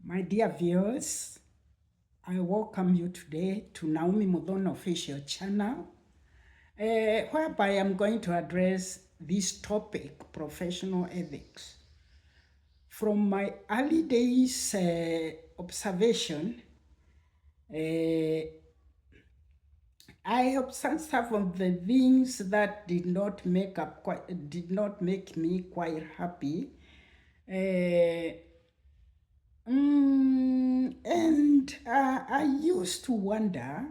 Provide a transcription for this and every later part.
My dear viewers, I welcome you today to Naomi Modon official channel, whereby I'm going to address this topic, professional ethics. From my early days observation, I observed some of the things that did not make me quite happy. I used to wonder,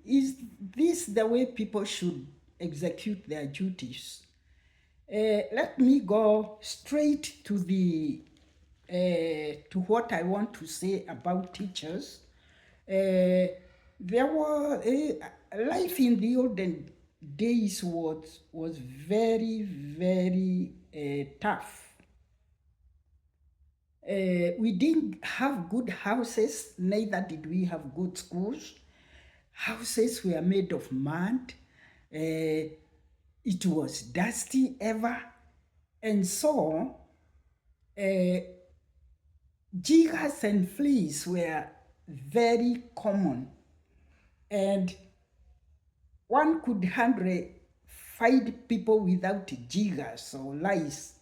is this the way people should execute their duties? Let me go straight to to what I want to say about teachers. There were life in the olden days was very tough. We didn't have good houses, neither did we have good schools. Houses were made of mud. It was dusty ever. And so, jiggers and fleas were very common. And one could hardly find people without jiggers or lice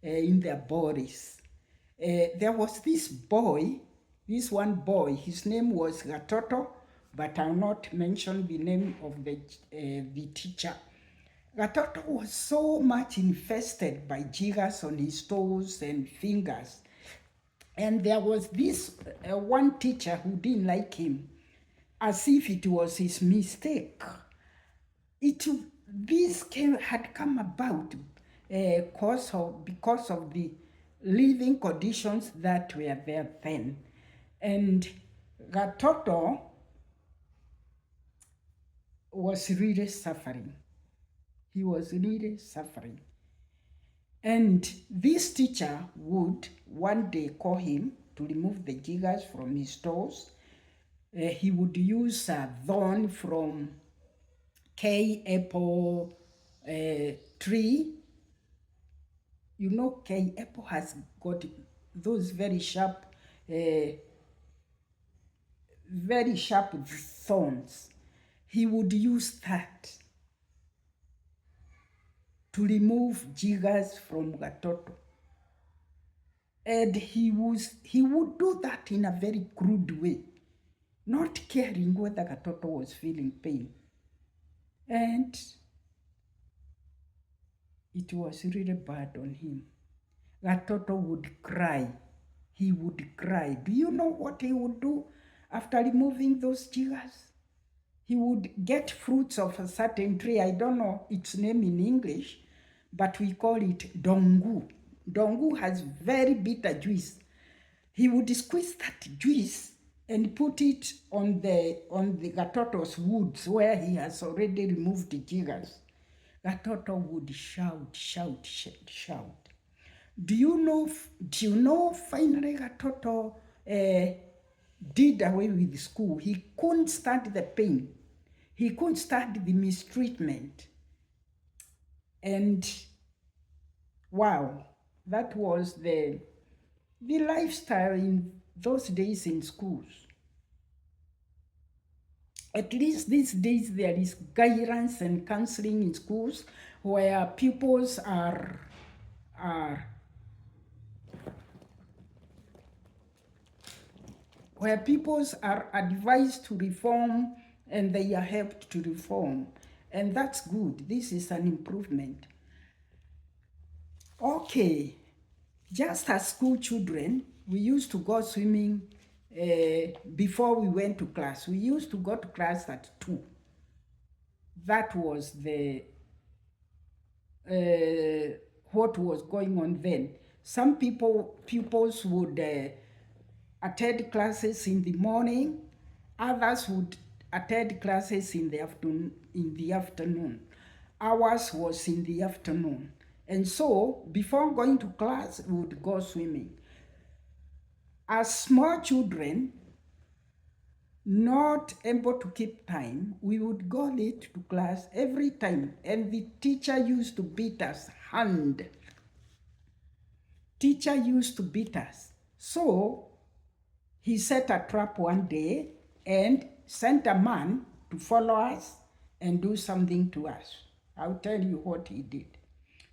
in their bodies. There was this one boy, his name was Gatoto, but I'll not mention the name of the teacher. Gatoto was so much infested by jiggers on his toes and fingers. And there was this one teacher who didn't like him, as if it was his mistake. This had come about because of the living conditions that were there then. And Gatoto was really suffering. He was really suffering. And this teacher would one day call him to remove the jiggers from his toes. He would use a thorn from apple tree. You know, apple has got those very sharp thorns. He would use that to remove jiggers from Gatoto. And he would do that in a very crude way, not caring whether Gatoto was feeling pain. And it was really bad on him. Gatoto would cry. He would cry. Do you know what he would do after removing those jiggers? He would get fruits of a certain tree. I don't know its name in English, but we call it dongu. Dongu has very bitter juice. He would squeeze that juice and put it on the Gatoto's woods where he has already removed the jiggers. Gatoto would shout. Do you know finally Gatoto did away with school? He couldn't stand the pain. He couldn't stand the mistreatment. And wow, that was the lifestyle in those days in schools. At least these days there is guidance and counseling in schools where pupils are advised to reform and they are helped to reform. And that's good. This is an improvement. Okay, just as school children, we used to go swimming before we went to class. We used to go to class at 2. That was what was going on then. Some pupils would attend classes in the morning. Others would attend classes in the afternoon. Ours was in the afternoon. And so, before going to class, we would go swimming. As small children, not able to keep time, we would go late to class every time. And the teacher used to beat us. Teacher used to beat us. So, He set a trap one day and sent a man to follow us and do something to us. I'll tell you what he did.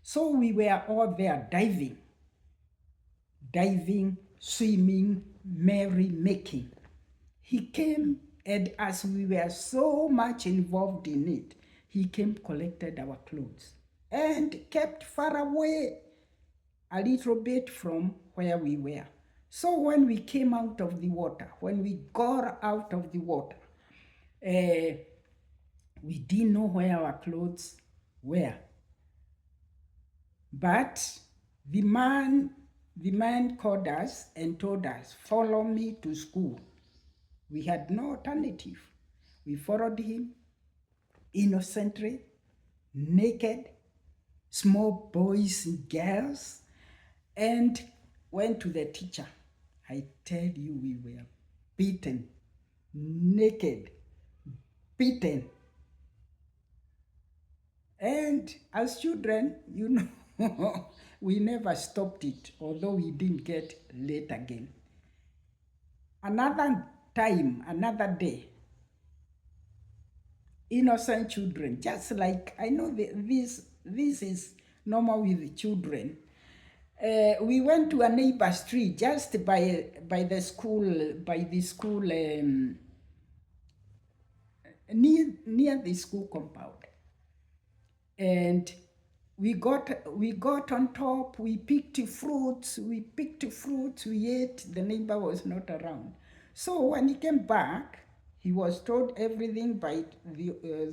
So we were all there diving, swimming, merry making. He came, and as we were so much involved in it, he came, collected our clothes, and kept far away a little bit from where we were. So when we came out of the water, when we got out of the water, we didn't know where our clothes were. But the man called us and told us, follow me to school. We had no alternative. We followed him innocently, naked, small boys and girls, and went to the teacher. I tell you, we were beaten, naked, beaten. And as children, we never stopped it, although we didn't get late again. Another time, another day, innocent children, just like, I know this is normal with children. We went to a neighbor's tree just by the school, near the school compound. And we got on top, we picked fruits, we ate. The neighbor was not around. So when he came back, he was told everything by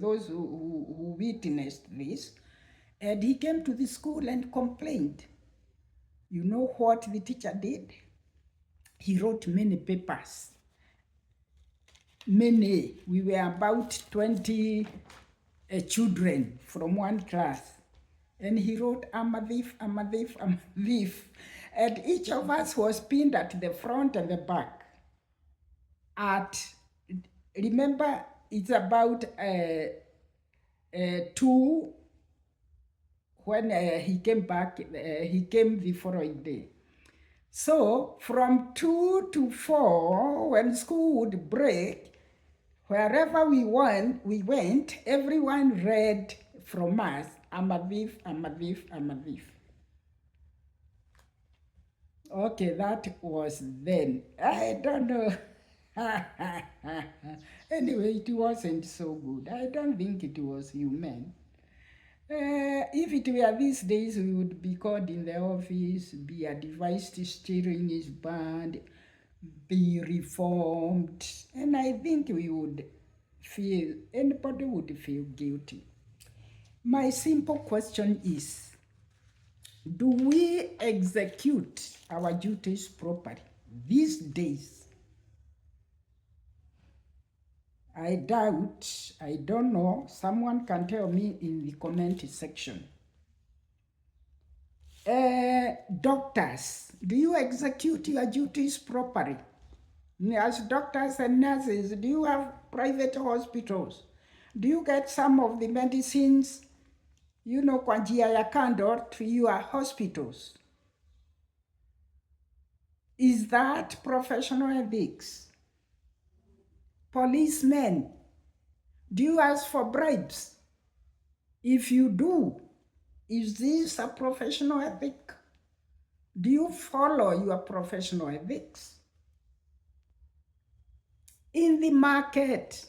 those who witnessed this. And he came to the school and complained. You know what the teacher did? He wrote many papers. Many. We were about 20 children from one class. And he wrote, I'm a thief, I'm a thief, I'm a thief. And each of us was pinned at the front and the back. Remember, it's about 2 when he came back, he came the following day. So from 2 to 4, when school would break, wherever we went, everyone read from us, I'm a thief, I'm a thief, I'm a thief. Okay, that was then. I don't know. Anyway, it wasn't so good. I don't think it was human. If it were these days, we would be called in the office, be advised steering is banned, be reformed, and I think anybody would feel guilty. My simple question is, do we execute our duties properly these days? I doubt, I don't know. Someone can tell me in the comment section. Doctors, do you execute your duties properly? As doctors and nurses, do you have private hospitals? Do you get some of the medicines, kwa njia ya kando to your hospitals? Is that professional ethics? Policemen, do you ask for bribes? If you do, is this a professional ethic? Do you follow your professional ethics? In the market,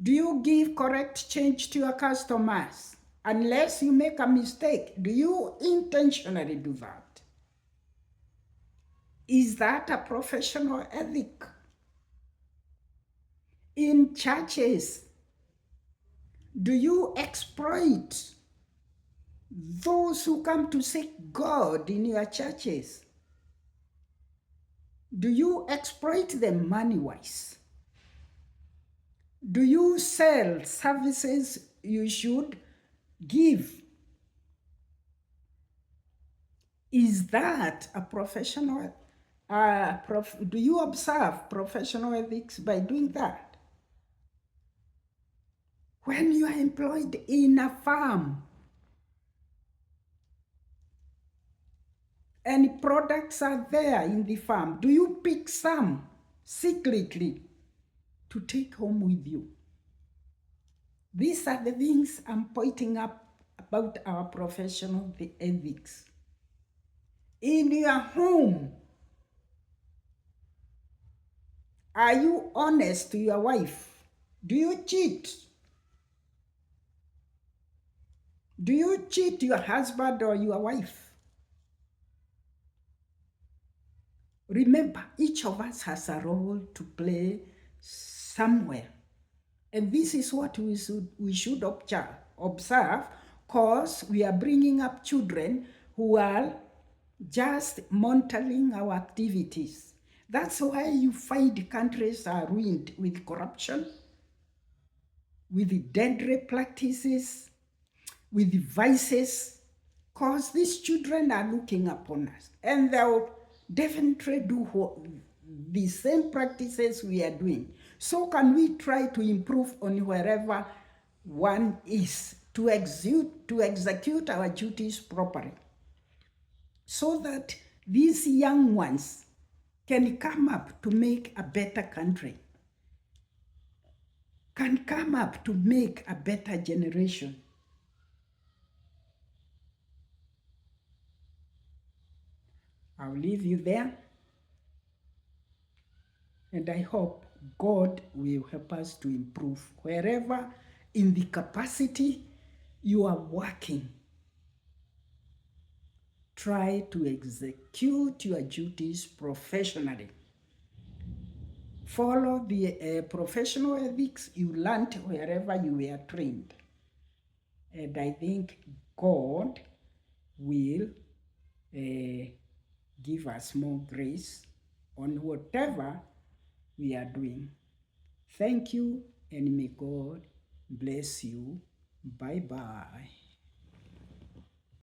do you give correct change to your customers? Unless you make a mistake, do you intentionally do that? Is that a professional ethic? In churches, do you exploit those who come to seek God in your churches? Do you exploit them money-wise? Do you sell services you should give? Is that a professional? Do you observe professional ethics by doing that? When you are employed in a farm, and products are there in the farm. Do you pick some secretly to take home with you? These are the things I'm pointing up about our professional ethics. In your home, are you honest to your wife? Do you cheat? Do you cheat your husband or your wife? Remember, each of us has a role to play somewhere. And this is what we should observe, because we are bringing up children who are just monitoring our activities. That's why you find countries are ruined with corruption, with deadly practices, with vices, because these children are looking upon us. And they'll definitely do the same practices we are doing. So can we try to improve on wherever one is to execute our duties properly, so that these young ones can come up to make a better country, can come up to make a better generation. I'll leave you there, and I hope God will help us to improve wherever in the capacity you are working. Try to execute your duties professionally. Follow the professional ethics you learned wherever you were trained. And I think God will give us more grace on whatever we are doing. Thank you, and may God bless you. Bye-bye.